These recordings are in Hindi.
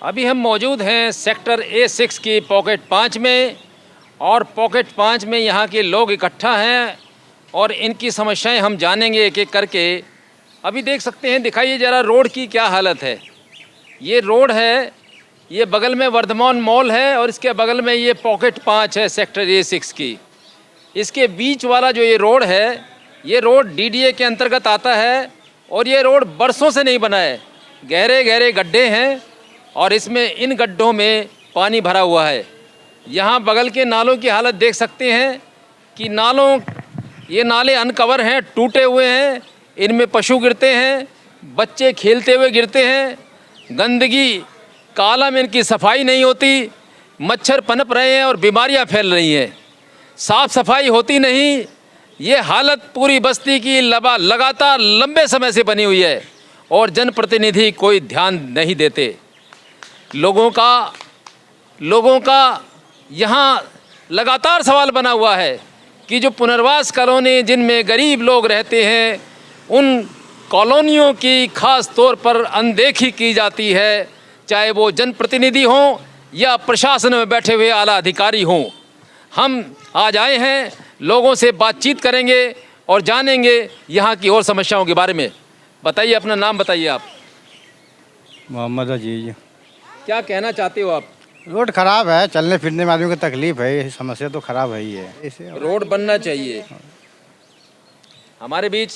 अभी हम मौजूद हैं सेक्टर A6 की पॉकेट 5 में, और पॉकेट 5 में यहाँ के लोग इकट्ठा हैं और इनकी समस्याएं हम जानेंगे एक एक करके। अभी देख सकते हैं, दिखाइए ज़रा रोड की क्या हालत है। ये रोड है, ये बगल में वर्धमान मॉल है और इसके बगल में ये पॉकेट 5 है सेक्टर A6 की। इसके बीच वाला जो ये रोड है, ये रोड DDA के अंतर्गत आता है और ये रोड बरसों से नहीं बना है। गहरे गहरे गड्ढे हैं और इसमें इन गड्ढों में पानी भरा हुआ है। यहाँ बगल के नालों की हालत देख सकते हैं कि ये नाले अनकवर हैं, टूटे हुए हैं, इनमें पशु गिरते हैं, बच्चे खेलते हुए गिरते हैं, गंदगी काला में इनकी सफाई नहीं होती, मच्छर पनप रहे हैं और बीमारियां फैल रही हैं, साफ़ सफाई होती नहीं। ये हालत पूरी बस्ती की लगातार लंबे समय से बनी हुई है और जनप्रतिनिधि कोई ध्यान नहीं देते। लोगों का यहाँ लगातार सवाल बना हुआ है कि जो पुनर्वास कॉलोनी जिनमें गरीब लोग रहते हैं, उन कॉलोनियों की खास तौर पर अनदेखी की जाती है, चाहे वो जनप्रतिनिधि हों या प्रशासन में बैठे हुए आला अधिकारी हों। हम आज आए हैं, लोगों से बातचीत करेंगे और जानेंगे यहाँ की और समस्याओं के बारे में। बताइए, अपना नाम बताइए आप। मोहम्मद अजीज। क्या कहना चाहते हो आप? रोड खराब है, चलने फिरने में आदमी को तकलीफ है, ये समस्या तो खराब है ही है। इसे रोड बनना चाहिए। हमारे बीच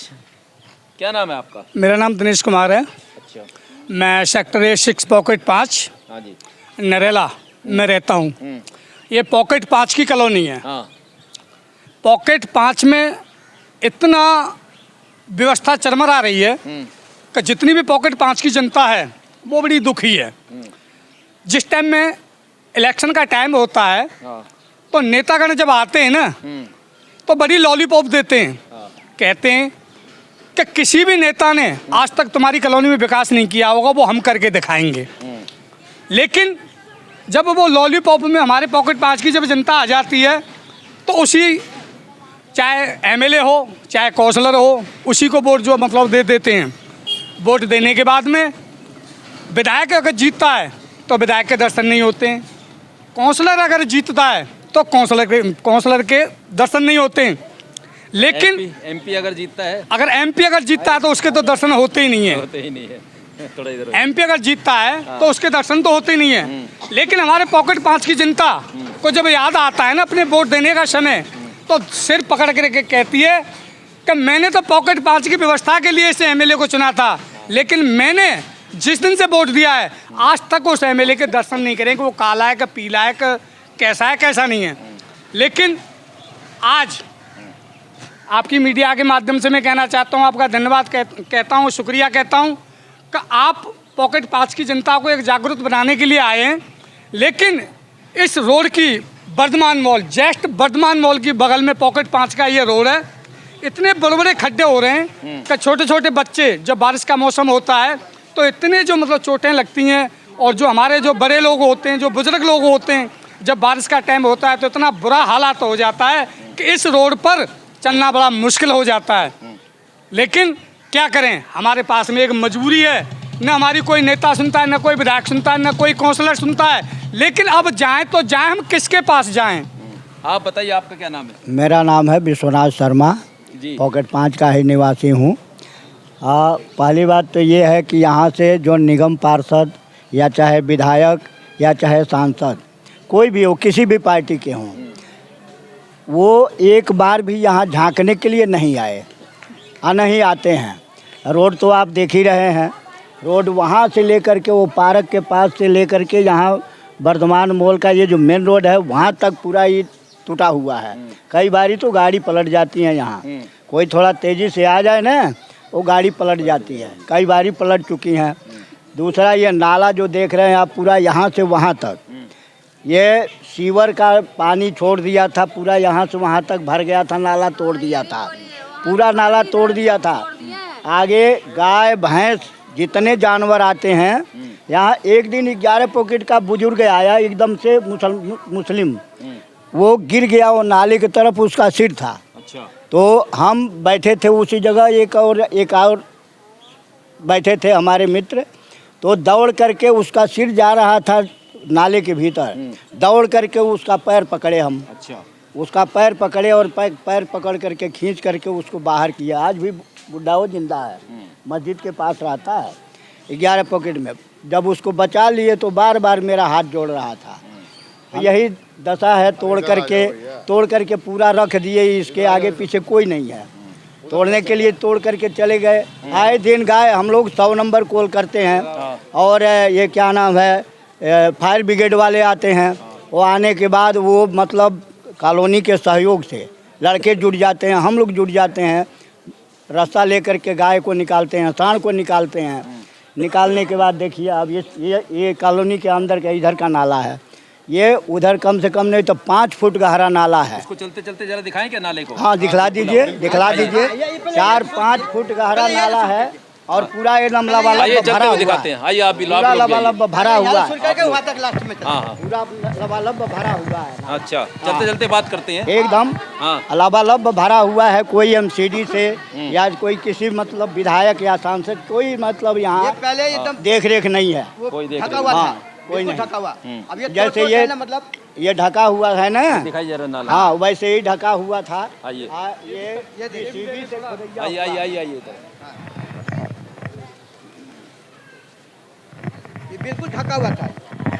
क्या नाम है आपका? मेरा नाम दिनेश कुमार है। अच्छा। मैं सेक्टर A6 पॉकेट 5 हाँ जी, नरेला में रहता हूँ। ये पॉकेट 5 की कॉलोनी है। हाँ। पॉकेट 5 में इतना व्यवस्था चरमरा रही है कि जितनी भी पॉकेट 5 की जनता है वो बड़ी दुखी है। जिस टाइम में इलेक्शन का टाइम होता है तो नेतागण जब आते हैं ना तो बड़ी लॉलीपॉप देते हैं। कहते हैं कि किसी भी नेता ने आज तक तुम्हारी कॉलोनी में विकास नहीं किया होगा, वो हम करके दिखाएंगे। लेकिन जब वो लॉलीपॉप में हमारे पॉकेट 5 की जब जनता आ जाती है तो उसी, चाहे MLA हो चाहे काउंसलर हो, उसी को वोट जो मतलब दे देते हैं। वोट देने के बाद में विधायक अगर जीतता है तो विधायक के दर्शन नहीं होते हैं, काउंसलर अगर जीतता है तो काउंसलर के दर्शन नहीं होते हैं। लेकिन MP अगर जीतता है, MP अगर जीतता है तो उसके तो दर्शन होते ही नहीं है। थोड़ा इधर। MP अगर जीतता है तो उसके दर्शन तो होते ही नहीं है। लेकिन हमारे पॉकेट 5 की जनता को जब याद आता है ना अपने वोट देने का समय, तो सिर पकड़ के कहती है कि मैंने तो पॉकेट 5 की व्यवस्था के लिए इस MLA को चुना था, लेकिन मैंने जिस दिन से वोट दिया है आज तक उस MLA के दर्शन नहीं करेंगे। वो काला है कि पीला है कि कैसा है कैसा नहीं है। लेकिन आज आपकी मीडिया के माध्यम से मैं कहना चाहता हूँ, आपका धन्यवाद कहता हूँ, शुक्रिया कहता हूँ कि आप पॉकेट 5 की जनता को एक जागरूक बनाने के लिए आए हैं। लेकिन इस रोड की Vardhaman mall, just Vardhaman mall की बगल में पॉकेट 5 का ये रोड है, इतने बड़े बड़े खड्डे हो रहे हैं कि छोटे छोटे बच्चे, जब बारिश का मौसम होता है तो इतने जो मतलब चोटें लगती हैं, और जो हमारे जो बड़े लोग होते हैं, जो बुजुर्ग लोग होते हैं, जब बारिश का टाइम होता है तो इतना बुरा हालात हो जाता है कि इस रोड पर चलना बड़ा मुश्किल हो जाता है। लेकिन क्या करें, हमारे पास में एक मजबूरी है, न हमारी कोई नेता सुनता है, न कोई विधायक सुनता है, न कोई काउंसलर सुनता है। लेकिन अब जाएं तो जाएं, हम किसके पास जाएं? आप बताइए, आपका क्या नाम है? मेरा नाम है विश्वनाथ शर्मा जी। पॉकेट 5 का ही निवासी हूँ। पहली बात तो ये है कि यहाँ से जो निगम पार्षद या चाहे विधायक या चाहे सांसद कोई भी हो, किसी भी पार्टी के हों, वो एक बार भी यहाँ झांकने के लिए नहीं आए, नहीं आते हैं। रोड तो आप देख ही रहे हैं, रोड वहाँ से लेकर के वो पार्क के पास से लेकर के यहाँ वर्धमान मॉल का ये जो मेन रोड है वहाँ तक पूरा ये टूटा हुआ है। कई बारी तो गाड़ी पलट जाती है यहाँ, कोई थोड़ा तेज़ी से आ जाए ना वो गाड़ी पलट जाती है, कई बारी पलट चुकी हैं। दूसरा ये नाला जो देख रहे हैं आप, पूरा यहाँ से वहाँ तक ये सीवर का पानी छोड़ दिया था, पूरा यहाँ से वहाँ तक भर गया था, नाला तोड़ दिया था, पूरा नाला तोड़ दिया था। आगे गाय भैंस जितने जानवर आते हैं यहाँ, एक दिन 11 पॉकेट का बुजुर्ग आया एकदम से मुस्लिम, वो गिर गया, वो नाले की तरफ उसका सिर था। अच्छा। तो हम बैठे थे उसी जगह, एक और बैठे थे हमारे मित्र, तो दौड़ करके उसका सिर जा रहा था नाले के भीतर, दौड़ करके उसका पैर पकड़े हम। अच्छा। उसका पैर पकड़े और पैर पकड़ करके खींच करके उसको बाहर किया। आज भी बुढ़ा वो जिंदा है, मस्जिद के पास रहता है 11 पॉकेट में। जब उसको बचा लिए तो बार बार मेरा हाथ जोड़ रहा था। यही दशा है, तोड़ करके पूरा रख दिए, इसके आगे पीछे कोई नहीं है। तोड़ने के लिए तोड़ करके चले गए। आए दिन गाय हम लोग 100 नंबर कॉल करते हैं और ये क्या नाम है, फायर ब्रिगेड वाले आते हैं। वो आने के बाद वो मतलब कॉलोनी के सहयोग से लड़के जुट जाते हैं, हम लोग जुट जाते हैं, रास्ता लेकर के गाय को निकालते हैं, सांड को निकालते हैं। निकालने के बाद देखिए अब ये कॉलोनी के अंदर का इधर का नाला है, ये उधर कम से कम नहीं तो 5 फुट गहरा नाला है। इसको चलते चलते जरा दिखाएं क्या नाले को? हाँ दिखला दीजिए 4-5 फुट गहरा नाला है और पूरा एकदम लबालब भरा हुआ दिखाते हैं। आइए आप भी पूरा लबालब भरा हुआ है, हाँ हाँ पूरा लबालब भरा हुआ है। अच्छा, चलते चलते बात करते हैं। एकदम हाँ लबालब भरा हुआ है। कोई एमसीडी से या कोई किसी मतलब विधायक या सांसद कोई मतलब यहाँ देख रेख नहीं है, कोई देख हाँ कोई नहीं ढका हुआ। अब ये जैसे ये मतलब ये ढका हुआ है ना, दिखाई जरा नाला। हाँ वैसे ही ढका हुआ था। आइए ये JCB से खोदैया आइए आइए आइए आइए ये बिल्कुल ढका हुआ था।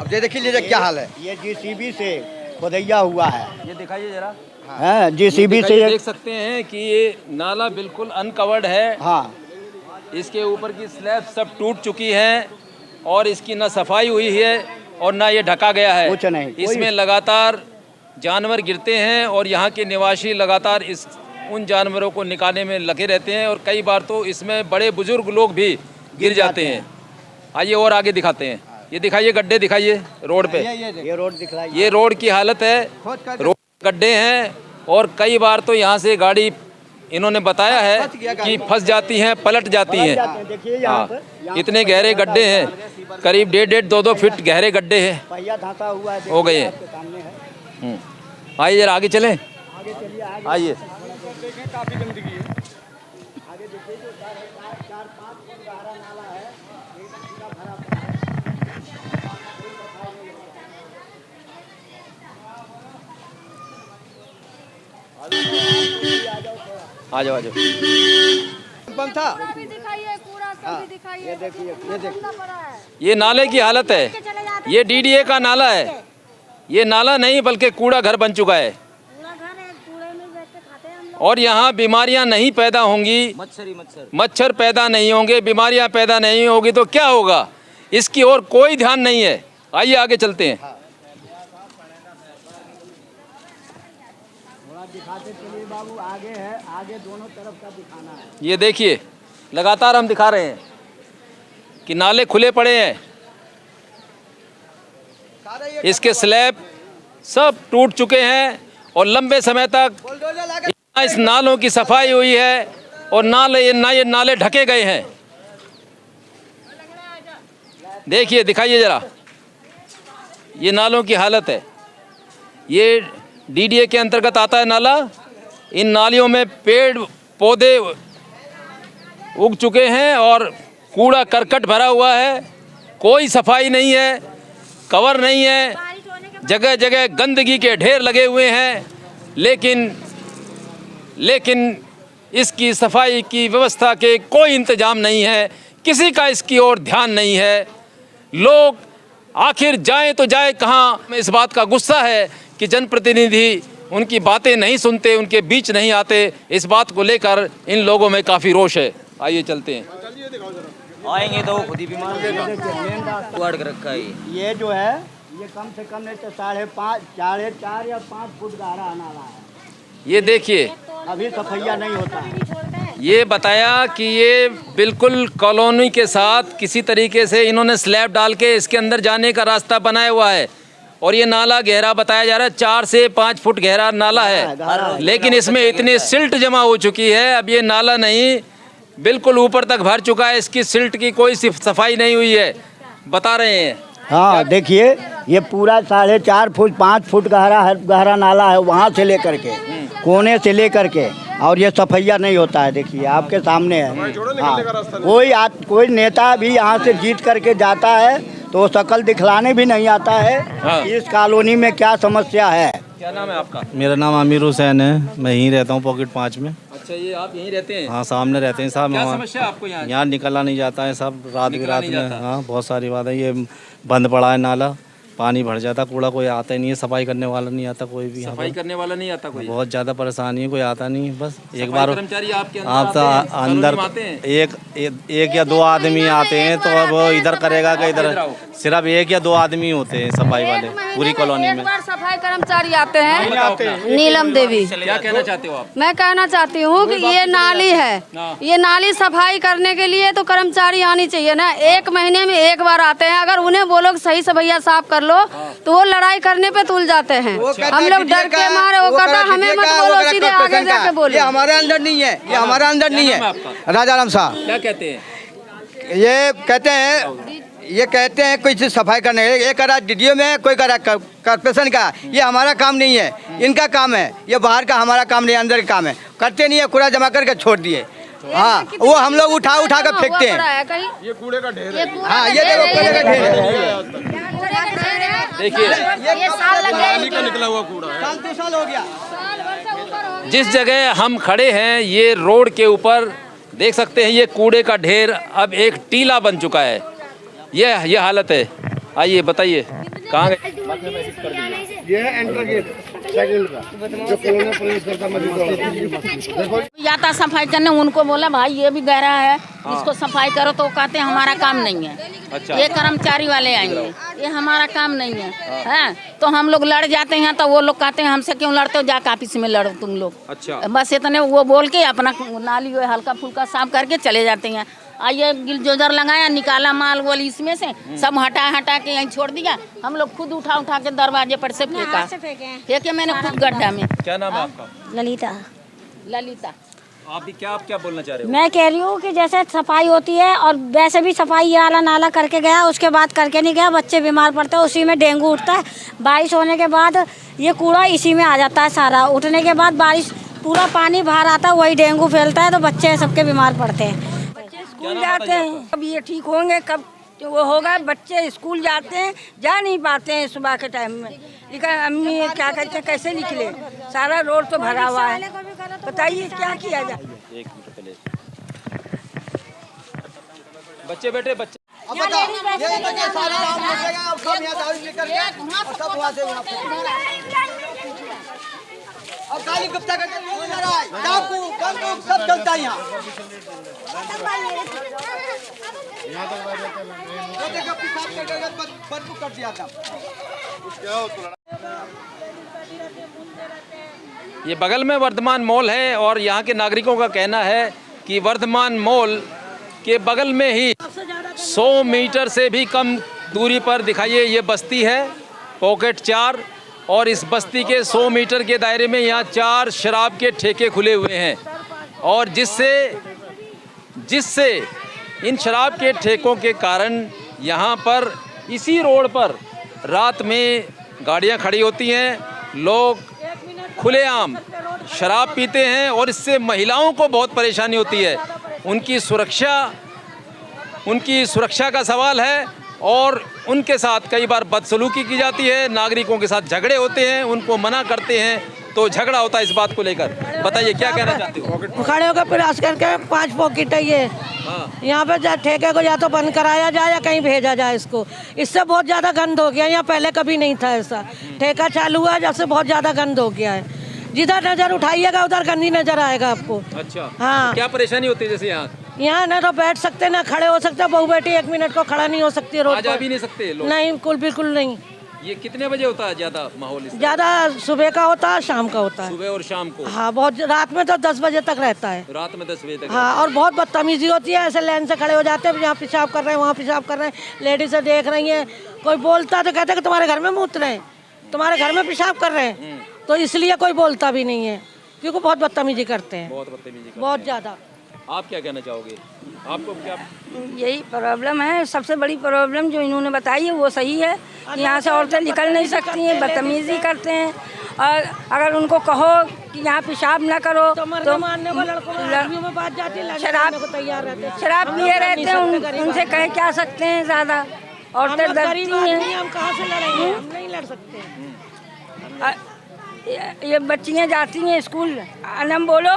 अब ये देखिए लीजिए क्या हाल है। ये JCB से खोदैया हुआ है। ये दिखाइए जरा। हाँ JCB से देख सकते हैं कि ये नाला बिल्कुल अनकवर्ड है। हाँ इसके ऊपर की स्लैब सब टूट चुकी है और इसकी ना सफाई हुई है और ना ये ढका गया है। कुछ नहीं, इसमें लगातार जानवर गिरते हैं और यहाँ के निवासी लगातार उन जानवरों को निकालने में लगे रहते हैं और कई बार तो इसमें बड़े बुजुर्ग लोग भी गिर जाते हैं। आइए और आगे दिखाते हैं। ये दिखाइए गड्ढे दिखाइए रोड पे। ये रोड दिखलाइए। ये रोड की हालत है, रोड गड्ढे हैं और कई बार तो यहाँ से गाड़ी इन्होंने बताया है कि फंस जाती हैं, पलट जाती हैं। देखिए यहाँ पे, हाँ, इतने गहरे गड्ढे हैं, करीब 1.5-2 फीट गहरे गड्ढे हैं, पहिया धंसा हुआ है, हो गए हैं। आपके सामने है। आइए जरा आगे चलें। आगे चलिए, आगे आइए देखें काफ़ी गंदगी है। आगे देखिए जो 4-5 फुट गहरा नाला है, एकदम पूरा भरा पड़ा है। आ जाओ आ जाओ। पंप था। भी दिखाइए, पूरा सब भी दिखाइए। ये देखिए, ये गंदा पड़ा है। ये नाले की हालत है, ये DDA का नाला है। ये नाला नहीं बल्कि कूड़ा घर बन चुका है पूरा घर है, कूड़े में बैठ के खाते हैं हम लोग। और यहाँ बीमारियाँ नहीं पैदा होंगी, मच्छर पैदा नहीं होंगे, बीमारियाँ पैदा नहीं होगी तो क्या होगा, इसकी ओर कोई ध्यान नहीं है। आइए आगे चलते हैं। थोड़ा दिखाते चलिए बाबू, आगे है, आगे दोनों तरफ का दिखाना है। ये देखिए लगातार हम दिखा रहे हैं कि नाले खुले पड़े हैं, इसके स्लैब सब टूट चुके हैं और लंबे समय तक इस नालों की सफाई हुई है और ये नाले ढके गए हैं। देखिए दिखाइए जरा, ये नालों की हालत है। ये DDA के अंतर्गत आता है नाला। इन नालियों में पेड़ पौधे उग चुके हैं और कूड़ा करकट भरा हुआ है, कोई सफाई नहीं है, कवर नहीं है, जगह जगह गंदगी के ढेर लगे हुए हैं। लेकिन इसकी सफाई की व्यवस्था के कोई इंतजाम नहीं है, किसी का इसकी ओर ध्यान नहीं है। लोग आखिर जाएं तो जाए कहाँ। इस बात का गुस्सा है कि जनप्रतिनिधि उनकी बातें नहीं सुनते, उनके बीच नहीं आते। इस बात को लेकर इन लोगों में काफ़ी रोष है। आइए चलते हैं। आएंगे तो वो खुद ही बीमार हुआ के रखा है। ये जो है ये कम से कम नहीं तो 4.5 या 5 फुट गहरा नाला है। ये देखिए अभी सफैया नहीं होता है। ये बताया कि ये बिल्कुल कॉलोनी के साथ किसी तरीके से इन्होंने स्लैब डाल के इसके अंदर जाने का रास्ता बनाया हुआ है और ये नाला गहरा बताया जा रहा है, 4 से 5 फुट गहरा नाला है। लेकिन इसमें इतनी सिल्ट जमा हो चुकी है, अब ये नाला नहीं बिल्कुल ऊपर तक भर चुका है, इसकी सिल्ट की कोई सफाई नहीं हुई है, बता रहे हैं। हाँ देखिए ये पूरा 4.5 फुट 5 फुट गहरा नाला है, वहाँ से लेकर के कोने से लेकर के और ये सफैया नहीं होता है। देखिए आपके सामने है। हाँ, कोई नेता भी यहाँ से जीत करके जाता है तो वो शक्ल दिखलाने भी नहीं आता है। हाँ। इस कॉलोनी में क्या समस्या है। क्या नाम है आपका? मेरा नाम आमिर हुसैन है। मैं यहीं रहता हूँ पॉकेट 5 में। अच्छा, ये आप यहीं रहते हैं? हाँ, सामने रहते हैं साहब। क्या समस्या है आपको यहाँ? यहाँ निकला नहीं जाता है सब, रात निकला में। नहीं जाता? हाँ, बहुत सारी बात है। ये बंद पड़ा है नाला, पानी भर जाता, कूड़ा कोई आता ही नहीं है, सफाई करने वाला नहीं आता कोई भी। सफाई करने वाला नहीं आता कोई? बहुत ज़्यादा परेशानी है, कोई आता नहीं है। बस एक सफाई बार कर्मचारी आपके अंदर आप तो आते हैं? अंदर कॉलोनी में आते हैं? एक या दो आदमी आते हैं तो अब वो इधर करेगा कि इधर। सिर्फ एक या दो आदमी होते हैं सफाई वाले पूरी कॉलोनी में। एक बार सफाई कर्मचारी आते हैं, बताओ। नीलम देवी। क्या कहना चाहते हो आप? मैं कहना चाहती हूँ कि ये नाली है, ये नाली सफाई करने के लिए तो कर्मचारी आनी चाहिए ना। एक महीने में एक बार आते हैं। अगर उन्हें बोलो कि सही से भैया साफ कर लो तो वो लड़ाई करने पे तुल जाते हैं। हम लोग डर के मारे वो कहता हमें मत बोलो, सीधे आगे जाके बोलो। ये हमारे अंदर नहीं है, ये हमारे अंदर नहीं है। राजा राम साहब क्या कहते हैं? ये कहते हैं कोई चीज़ सफाई करने, ये करा डीडीओ में, कोई करा कॉर्पोरेशन का। ये हमारा काम नहीं है, इनका काम है। ये बाहर का हमारा काम नहीं है, अंदर का काम है। करते नहीं है, कूड़ा जमा करके छोड़ दिए। हाँ, वो हम लोग उठा कर फेंकते हैं। ये कूड़े का ढेर है। हाँ, ये देखो कूड़े का ढेर है। देखिए, ये साल लग गए, निकला हुआ कूड़ा है। साल 2 साल हो गया। जिस जगह हम खड़े हैं ये रोड के ऊपर देख सकते हैं, ये कूड़े का ढेर अब एक टीला बन चुका है। ये हालत है। आइए बताइए कहाँ गए? ये है एंटर गेट सेकंड का, जो कॉलोनी पुलिस करता मौजूद। जाता सफाई करने, उनको बोला भाई ये भी गहरा है, इसको सफाई करो, तो कहते हैं हमारा काम नहीं है। अच्छा। ये कर्मचारी वाले आएंगे, ये हमारा काम नहीं है। हैं तो हम लोग लड़ जाते हैं, तो वो लोग कहते हैं हमसे क्यों लड़ते हो, जाकर ऑफिस में लड़ो तुम लोग। अच्छा। बस इतने वो बोल के अपना नाली हल्का फुल्का साफ करके चले जाते हैं। आइए गिलजोजर लगाया, निकाला माल वोल इसमें से सब हटा के यहीं छोड़ दिया। हम लोग खुद उठा के दरवाजे पर से फेंके मैंने खुद गड्ढा में। क्या नाम है आपका? ललिता। आप क्या बोलना चाह रहे हो? मैं कह रही हूँ कि जैसे सफाई होती है और वैसे भी सफाई ये वाला नाला करके गया, उसके बाद करके नहीं गया, बच्चे बीमार पड़ते हैं, उसी में डेंगू उठता है। बारिश होने के बाद ये कूड़ा इसी में आ जाता है सारा। उठने के बाद बारिश पूरा पानी बाहर आता है, वही डेंगू फैलता है, तो बच्चे सबके बीमार पड़ते हैं। स्कूल जाते हैं, कब ये ठीक होंगे, कब वो होगा। बच्चे स्कूल जाते हैं, जा नहीं पाते हैं सुबह के टाइम में। लेकिन अम्मी क्या कहते हैं, कैसे निकले, सारा रोड तो भरा हुआ है। बताइए क्या किया जाए। एक मिनट पहले बच्चे बैठे, बच्चे अब बताओ, ये तो ये सारा काम हो जाएगा, अब सब यहाँ दारू लेकर के और सब वहाँ से वहाँ और काली गुप्ता करके क्यों जा रहा है? डाकू, बंदूक सब चलता है यहाँ। वो देखो पेशाब करके बंदूक कर दिया था। ये बगल में वर्धमान मॉल है और यहाँ के नागरिकों का कहना है कि वर्धमान मॉल के बगल में ही 100 मीटर से भी कम दूरी पर दिखाइए ये बस्ती है पॉकेट 4 और इस बस्ती के 100 मीटर के दायरे में यहाँ 4 शराब के ठेके खुले हुए हैं और जिससे इन शराब के ठेकों के कारण यहाँ पर इसी रोड पर रात में गाड़ियाँ खड़ी होती हैं, लोग खुलेआम शराब पीते हैं और इससे महिलाओं को बहुत परेशानी होती है। उनकी सुरक्षा का सवाल है और उनके साथ कई बार बदसलूकी की जाती है, नागरिकों के साथ झगड़े होते हैं, उनको मना करते हैं तो झगड़ा होता है इस बात को लेकर। बताइए क्या कहना चाहते हो? खड़े होकर प्रयास करके 5 पॉकेट है ये। यहाँ पे ठेके को या तो बंद कराया जाए या कहीं भेजा जाए इसको। इससे बहुत ज़्यादा गंद हो गया, यहाँ पहले कभी नहीं था ऐसा। ठेका चालू हुआ जब से बहुत ज़्यादा गंद हो गया है। जिधर नज़र उठाइएगा उधर गंदी नज़र आएगा आपको। अच्छा। हाँ। क्या परेशानी होती है? जैसे यहाँ ना तो बैठ सकते ना खड़े हो सकते, बहू बेटी 1 मिनट को खड़ा नहीं हो सकती रोड पर। भी नहीं सकते लोग? नहीं, बिल्कुल नहीं। ये कितने बजे होता है ज़्यादा माहौल? ज़्यादा सुबह का होता है, शाम का होता है। सुबह और शाम को? हाँ, बहुत। रात में तो 10 बजे तक रहता है। रात में 10 बजे तक? हाँ, और बहुत बदतमीजी होती है। ऐसे लाइन से खड़े हो जाते हैं, यहाँ पेशाब कर रहे हैं, वहाँ पेशाब कर रहे हैं, लेडीज़ें देख रही हैं। कोई बोलता तो कहते हैं कि तुम्हारे घर में मूत रहे हैं, तुम्हारे घर में पेशाब कर रहे हैं, तो इसलिए कोई बोलता भी नहीं है क्योंकि बहुत बदतमीजी करते हैं, बहुत ज़्यादा। आप क्या कहना चाहोगे? आपको क्या? यही प्रॉब्लम है, सबसे बड़ी प्रॉब्लम जो इन्होंने बताई है वो सही है। यहाँ से औरतें निकल नहीं सकती हैं, बदतमीजी करते हैं और अगर उनको कहो कि यहाँ पेशाब ना करो तो मरने मारने को लड़कों में बात जाती है, शराब को तैयार रहते हैं। शराब पिए रहते हैं, उनसे कह क्या सकते हैं ज़्यादा। औरतें डरती हैं। हम कहाँ से लड़ेंगे, हम नहीं लड़ सकते। ये बच्चियाँ जाती हैं स्कूल, अनम बोलो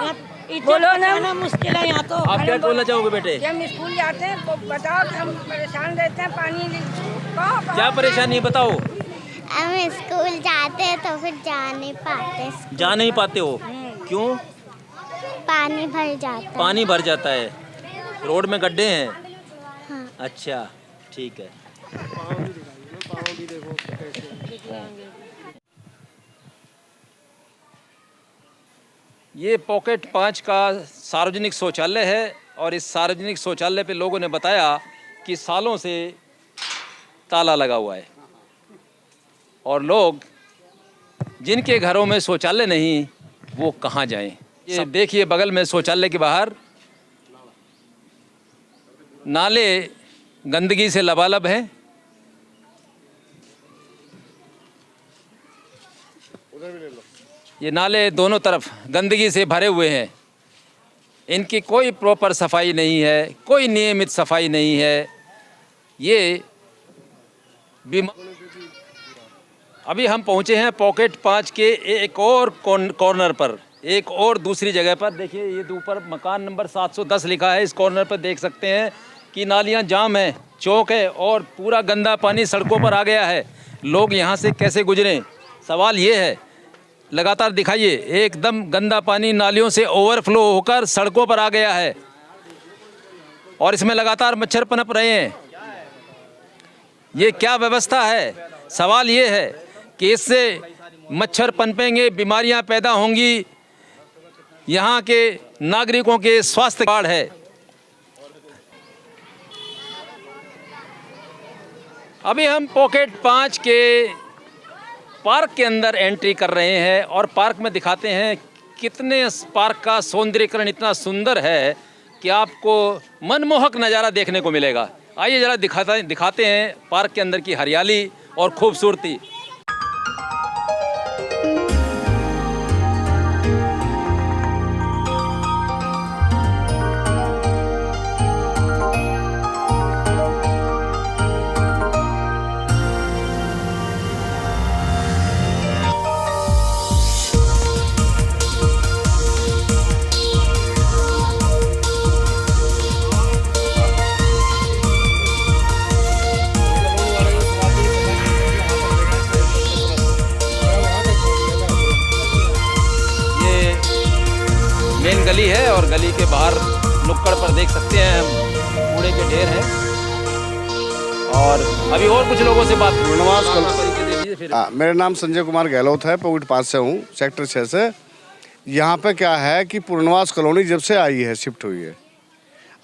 ना, मुश्किल है यहाँ तो। आप क्या बोलना चाहोगे बेटे? हम स्कूल जाते हैं तो बताओ कि हम परेशान रहते हैं, पानी क्या परेशानी है बताओ? हम स्कूल जाते हैं तो फिर जा नहीं पाते। जा नहीं पाते हो, क्यों? पानी भर जाता है। पानी भर जाता है, रोड में गड्ढे हैं। हाँ। अच्छा ठीक है। ये पॉकेट 5 का सार्वजनिक शौचालय है और इस सार्वजनिक शौचालय पे लोगों ने बताया कि सालों से ताला लगा हुआ है और लोग जिनके घरों में शौचालय नहीं वो कहाँ जाएं। ये देखिए बगल में शौचालय के बाहर नाले गंदगी से लबालब हैं। ये नाले दोनों तरफ गंदगी से भरे हुए हैं, इनकी कोई प्रॉपर सफाई नहीं है, कोई नियमित सफाई नहीं है। ये अभी हम पहुंचे हैं पॉकेट 5 के एक और कॉर्नर पर, एक और दूसरी जगह पर। देखिए ये ऊपर मकान नंबर 710 लिखा है, इस कॉर्नर पर देख सकते हैं कि नालियां जाम है, चौक है और पूरा गंदा पानी सड़कों पर आ गया है। लोग यहाँ से कैसे गुजरें? सवाल ये है, लगातार दिखाइए, एकदम गंदा पानी नालियों से ओवरफ्लो होकर सड़कों पर आ गया है और इसमें लगातार मच्छर पनप रहे हैं। ये क्या व्यवस्था है? सवाल ये है कि इससे मच्छर पनपेंगे, बीमारियां पैदा होंगी, यहाँ के नागरिकों के स्वास्थ्य कार्ड है। अभी हम पॉकेट 5 के पार्क के अंदर एंट्री कर रहे हैं और पार्क में दिखाते हैं कितने पार्क का सौंदर्यीकरण इतना सुंदर है कि आपको मनमोहक नज़ारा देखने को मिलेगा। आइए ज़रा दिखाते हैं पार्क के अंदर की हरियाली और खूबसूरती। मेन गली है और गली के बाहर नुक्कड़ पर देख सकते हैं हम कूड़े के ढेर हैं और अभी और कुछ लोगों से बात। मेरा नाम संजय कुमार गहलोत है, पॉकेट 5 से हूँ, सेक्टर 6 से। यहाँ पे क्या है कि पूर्णवास कॉलोनी जब से आई है, शिफ्ट हुई है,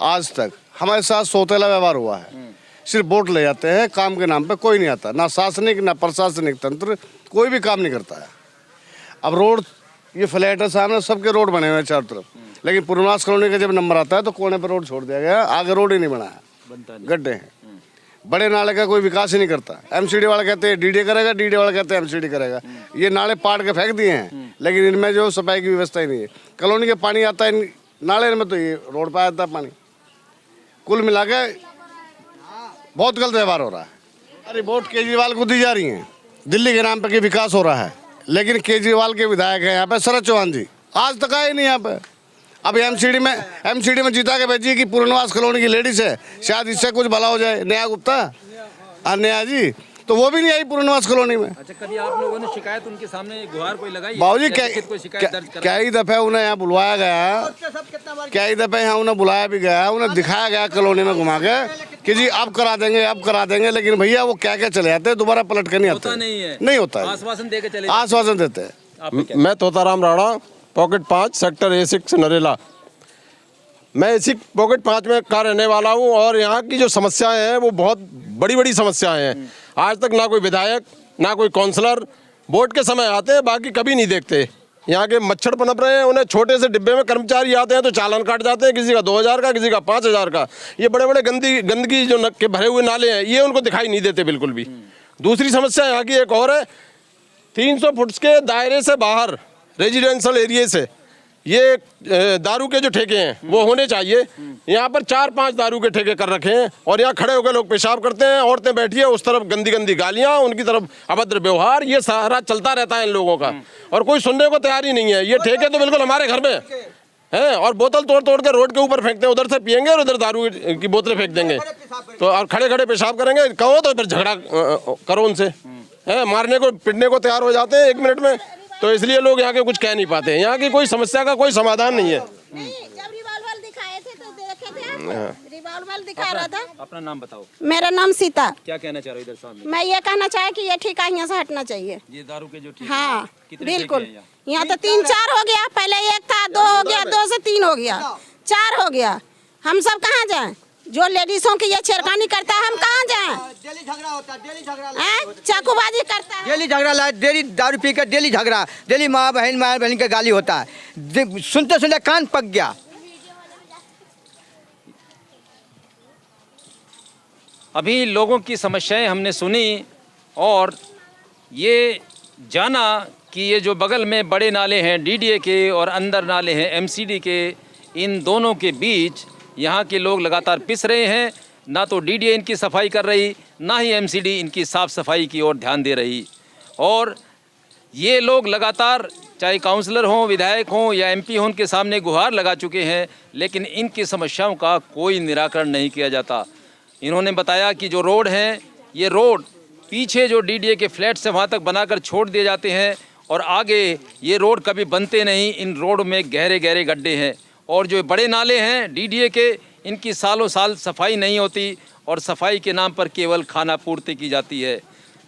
आज तक हमारे साथ सौतेला व्यवहार हुआ है। सिर्फ वोट ले जाते हैं, काम के नाम पे कोई नहीं आता, ना शासनिक ना प्रशासनिक तंत्र कोई भी काम नहीं करता है। अब रोड, ये फ्लैट है सामने, सबके रोड बने हुए हैं चारों तरफ, लेकिन पूर्णवास कॉलोनी का जब नंबर आता है तो कोने पर रोड छोड़ दिया गया, आगे रोड ही नहीं बना है, गड्ढे हैं। बड़े नाले का कोई विकास ही नहीं करता। एमसीडी वाले कहते हैं डीडी करेगा, डीडी वाले कहते हैं एमसीडी करेगा। ये नाले पाट के फेंक दिए हैं, लेकिन इनमें जो सफाई की व्यवस्था ही नहीं है। कॉलोनी के पानी आता है नाले में, तो ये रोड पर आता है पानी। कुल मिला के बहुत गलत व्यवहार हो रहा है। अरे वोट केजरीवाल को दी जा रही है, दिल्ली के नाम पर कि विकास हो रहा है, लेकिन केजरीवाल के विधायक हैं यहाँ पे शरद चौहान जी, आज तक आए नहीं यहाँ पे। अभी एमसीडी में जीता के भेजी कि पूर्णवास कॉलोनी की लेडीज है, शायद इससे कुछ भला हो जाए। नेहा गुप्ता, नेहा जी, तो वो भी नहीं आई पूर्णवास कॉलोनी में। अच्छा, कभी आप लोगों ने शिकायत उनके सामने गुहार कोई लगाई? बाबूजी क्या ही दफे उन्हें यहाँ बुलवाया गया, क्या ही दफे यहाँ उन्हें बुलाया भी गया, उन्हें दिखाया गया कॉलोनी में घुमा के कि जी अब करा देंगे, लेकिन भैया वो क्या चले जाते हैं, दोबारा पलट कर नहीं आते। नहीं होता है, आश्वासन देके चले, आश्वासन देते हैं। मैं Totaram Rana, pocket 5 sector A6 Narela. मैं इसी पॉकेट 5 में का रहने वाला हूँ और यहाँ की जो समस्याएं हैं वो बहुत बड़ी बड़ी समस्याएं हैं। आज तक ना कोई विधायक ना कोई काउंसलर वोट के समय आते हैं, बाकी कभी नहीं देखते। यहाँ के मच्छर पनप रहे हैं, उन्हें छोटे से डिब्बे में कर्मचारी आते हैं तो चालान काट जाते हैं, किसी का 2000 का, किसी का 5000 का। ये बड़े बड़े गंदगी जो के भरे हुए नाले हैं, ये उनको दिखाई नहीं देते बिल्कुल भी। दूसरी समस्या यहाँ की एक और है 300 फुट के दायरे से बाहर रेजिडेंशियल एरिया से ये दारू के जो ठेके हैं वो होने चाहिए। यहाँ पर 4-5 दारू के ठेके कर रखे हैं और यहाँ खड़े होकर लोग पेशाब करते हैं, औरतें बैठी है उस तरफ गंदी गंदी गालियाँ, उनकी तरफ अभद्र व्यवहार, ये सारा चलता रहता है इन लोगों का और कोई सुनने को तैयार ही नहीं है। ये ठेके तो बिल्कुल हमारे घर में हैं और बोतल तोड़ तोड़ के रोड के ऊपर फेंकते हैं, उधर से पियेंगे और उधर दारू की बोतलें फेंक देंगे तो और खड़े खड़े पेशाब करेंगे। कहो तो फिर झगड़ा करो उनसे, है मारने को पीटने को तैयार हो जाते हैं 1 मिनट में। तो इसलिए लोग यहाँ के कुछ कह नहीं पाते हैं। यहाँ की कोई समस्या का कोई समाधान नहीं है। जब रिवॉल्वर दिखाए थे तो देखे थे, रिवॉल्वर दिखा रहा था। अपना नाम बताओ। मेरा नाम सीता। क्या कहना चाह रहे हो इधर सामने? मैं ये कहना चाहे कि ये ठेका यहाँ से हटना चाहिए। ये दारू के जो ठेके हाँ बिल्कुल, हैं यहाँ तो 3-4 हो गया, पहले 1 था, 2 हो गया, 2 से 3 हो गया, 4 हो गया। हम सब कहाँ जाएं? जो लेडीजों की ये छेड़खानी करता है हम कहाँ जाएं? डेली झगड़ा होता है, डेली झगड़ा, चाकूबाजी करता है, डेली झगड़ा, डेली दारू पी कर डेली झगड़ा, डेली माँ बहन के गाली होता है। सुनते सुनते कान पक गया। अभी लोगों की समस्याएं हमने सुनी और ये जाना कि ये जो बगल में बड़े नाले हैं डीडीए के और अंदर नाले हैं एमसीडी के, इन दोनों के बीच यहाँ के लोग लगातार पिस रहे हैं। ना तो डीडीए इनकी सफाई कर रही, ना ही एमसीडी इनकी साफ़ सफाई की ओर ध्यान दे रही। और ये लोग लगातार चाहे काउंसलर हों, विधायक हों या एमपी हों, उनके सामने गुहार लगा चुके हैं, लेकिन इनकी समस्याओं का कोई निराकरण नहीं किया जाता। इन्होंने बताया कि जो रोड हैं, ये रोड पीछे जो डीडीए के फ्लैट से वहाँ तक बनाकर छोड़ दिए जाते हैं और आगे ये रोड कभी बनते नहीं। इन रोड में गहरे गहरे गड्ढे हैं और जो बड़े नाले हैं डीडीए के, इनकी सालों साल सफाई नहीं होती और सफाई के नाम पर केवल खाना पूर्ति की जाती है।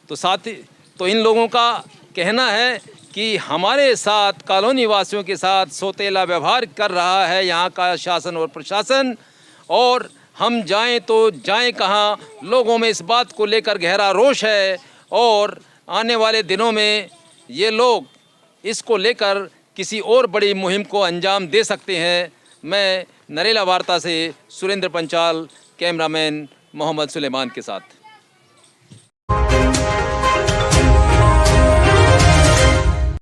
तो साथ ही तो इन लोगों का कहना है कि हमारे साथ कॉलोनी वासियों के साथ सौतेला व्यवहार कर रहा है यहाँ का शासन और प्रशासन, और हम जाएं तो जाएं कहाँ। लोगों में इस बात को लेकर गहरा रोष है और आने वाले दिनों में ये लोग इसको लेकर किसी और बड़ी मुहिम को अंजाम दे सकते हैं। मैं नरेला वार्ता से सुरेंद्र पंचाल, कैमरामैन मोहम्मद सुलेमान के साथ।